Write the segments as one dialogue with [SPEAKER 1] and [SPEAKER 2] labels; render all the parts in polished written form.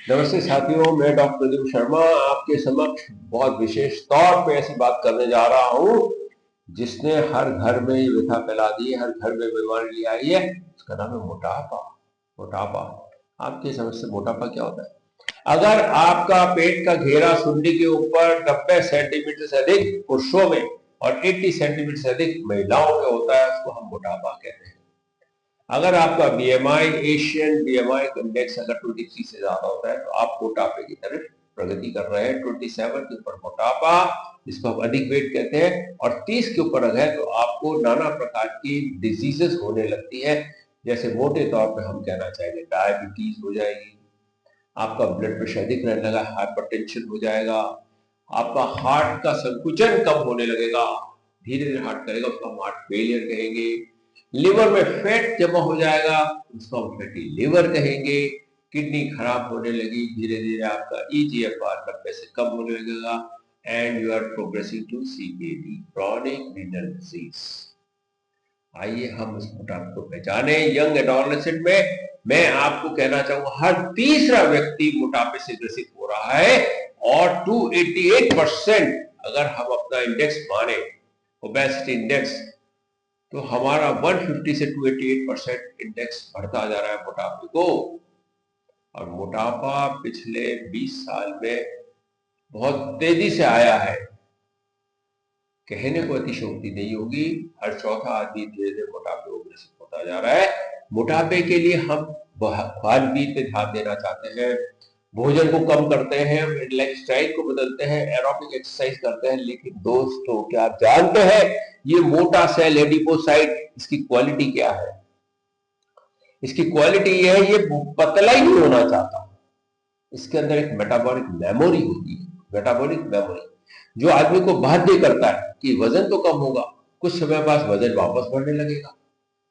[SPEAKER 1] नमस्ते साथियों, मैं डॉक्टर प्रदीप शर्मा आपके समक्ष बहुत विशेष तौर पे ऐसी बात करने जा रहा हूँ जिसने हर घर में ये व्यथा फैला दी है, हर घर में बीमारी ले आई है। उसका नाम है मोटापा। मोटापा, आपकी समझ से मोटापा क्या होता है? अगर आपका पेट का घेरा सुंडी के ऊपर 90 सेंटीमीटर से अधिक पुरुषों में और 80 सेंटीमीटर से अधिक महिलाओं में होता है, उसको हम मोटापा कहते हैं। अगर आपका बीएमआई, एशियन बीएमआई इंडेक्स अगर 23 से ज्यादा होता है तो आप मोटापे की तरफ प्रगति कर रहे हैं। 27 के ऊपर मोटापा, जिसको हम अधिक वेट कहते हैं, और 30 के ऊपर है तो आपको नाना प्रकार की डिजीजेस होने लगती है। जैसे मोटे तौर पे हम कहना चाहेंगे डायबिटीज हो जाएगी, आपका ब्लड प्रेशर अधिक रहने लगा, हाइपरटेंशन हो जाएगा, आपका हार्ट का संकुचन कम होने लगेगा, धीरे धीरे हार्ट करेगा, उसको हम हार्ट फेलियर कहेंगे। लिवर में फैट जमा हो जाएगा, उसको हम फैटी लिवर कहेंगे। किडनी खराब होने लगी, धीरे धीरे आपका ईजीएफआर 90 से कम होने लगेगा and you are progressing to CKD, chronic renal disease. आइए हम इस मोटापे को पहचाने। यंग एडोलेसेंट में मैं आपको कहना चाहूंगा हर तीसरा व्यक्ति मोटापे से ग्रसित हो रहा है, और 288% अगर हम अपना इंडेक्स माने, ओबेसिटी इंडेक्स, तो हमारा 150 से 288% इंडेक्स बढ़ता जा रहा है मोटापे को। और मोटापा पिछले 20 साल में बहुत तेजी से आया है, कहने को अतिशयोक्ति नहीं होगी। हर चौथा आदमी धीरे धीरे मोटापे को ग्रसित होता जा रहा है। मोटापे के लिए हम खान पीन पे ध्यान देना चाहते हैं, भोजन को कम करते हैं, लाइफस्टाइल को बदलते हैं, एरोबिक एक्सरसाइज करते हैं, लेकिन दोस्तों क्या आप जानते हैं ये मोटा सेल एडिपोसाइट, इसकी क्वालिटी क्या है? इसकी क्वालिटी ये है, ये पतला ही नहीं होना चाहता। इसके अंदर एक मेटाबॉलिक मेमोरी होती है, मेटाबॉलिक मेमोरी, जो आदमी को बाध्य करता है कि वजन तो कम होगा, कुछ समय बाद वजन वापस बढ़ने लगेगा,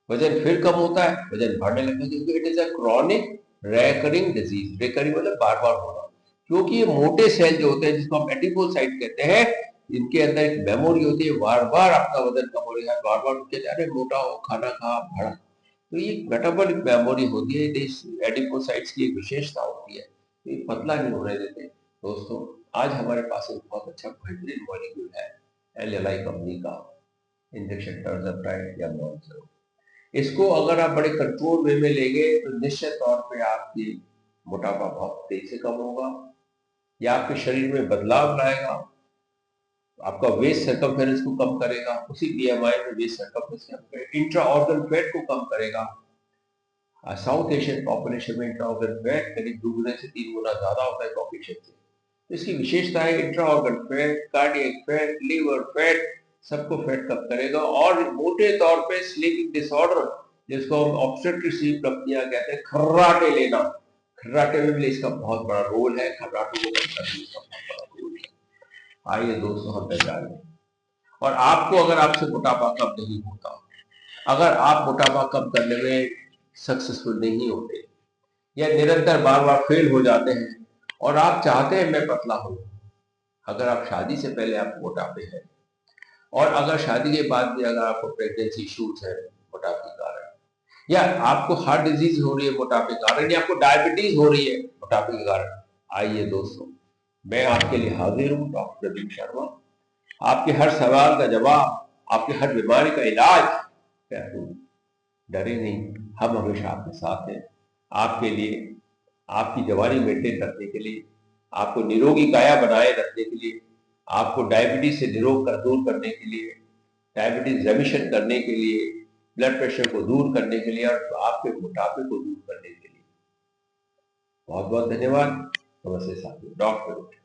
[SPEAKER 1] वजन फिर कम होता है, वजन बढ़ने लगता है, क्योंकि it is a chronic recurring disease. Recurring मतलब बार बार होना, क्योंकि ये मोटे सेल जो होते हैं, जिसको हम एडिपोसाइट कहते हैं, इनके अंदर एक मेमोरी होती है, बार बार आपका वजन कम हो रहा है, बार बार उनके अरे मोटा हो, खाना खा, बढ़ा। तो ये मेटाबॉलिक मेमोरी होती है, एडिपोसाइट्स की एक विशेषता होती है, ये पतला नहीं होने देते। दोस्तों, आज हमारे पास एक बहुत अच्छा बेहतरीन मॉलिक्यूल है, एल कंपनी का इंजेक्शन टर्जरप्राइड या मॉन्जरो। इसको अगर आप बड़े कंट्रोल वे में लेंगे तो निश्चित तौर पे आपकी मोटापा बहुत तेजी से कम होगा, या आपके शरीर में बदलाव लाएगा, आपका वेस्ट सर्कमफेरेंस को कम करेगा, उसी बीएमआई में वेस्ट सर्कमफेरेंस कम करेगा, इंट्रा ऑर्गन फैट को कम करेगा। साउथ एशियन पॉपुलेशन में इंट्रा ऑर्गन फैट करीब 2 गुना से 3 गुना ज्यादा होता है पॉपुलेशन से। तो इसकी विशेषता है intra organ fat, cardiac fat, liver fat, सबको फैट कम करेगा। और मोटे तौर पे स्लीपिंग डिसऑर्डर, जिसको हम ऑब्स्ट्रक्टिव स्लीप एपनिया कहते हैं, खर्राटे लेना, खर्राटे में भी इसका बहुत बड़ा रोल है, खर्राटों को कम करने का बहुत बड़ा रोल है। आइए दोस्तों हम पहचान लें। और आपको अगर आपसे मोटापा कम नहीं होता, अगर आप मोटापा कम करने में सक्सेसफुल नहीं होते, या निरंतर बार बार फेल हो जाते हैं, और आप चाहते हैं मैं पतला हूं, अगर आप शादी से पहले आप मोटापे हैं, और अगर शादी के बाद भी अगर आपको प्रेगनेंसी इश्यूज है मोटापे के कारण, या आपको हार्ट डिजीज हो रही है मोटापे के कारण, या आपको डायबिटीज हो रही है मोटापे के कारण, आइए दोस्तों, मैं आपके लिए हाजिर हूँ, डॉक्टर प्रदीप शर्मा। आपके हर सवाल का जवाब, आपकी हर बीमारी का इलाज, डरे नहीं, हम हमेशा आपके साथ हैं। आपके लिए, आपकी जवानी मेंटेन रखने के लिए, आपको निरोगी काया बनाए रखने के लिए, आपको डायबिटीज से निरोग कर दूर करने के लिए, डायबिटीज रेमिशन करने के लिए, ब्लड प्रेशर को दूर करने के लिए, और आपके मोटापे को दूर करने के लिए। बहुत बहुत धन्यवाद। नमस्ते साथियों, डॉक्टर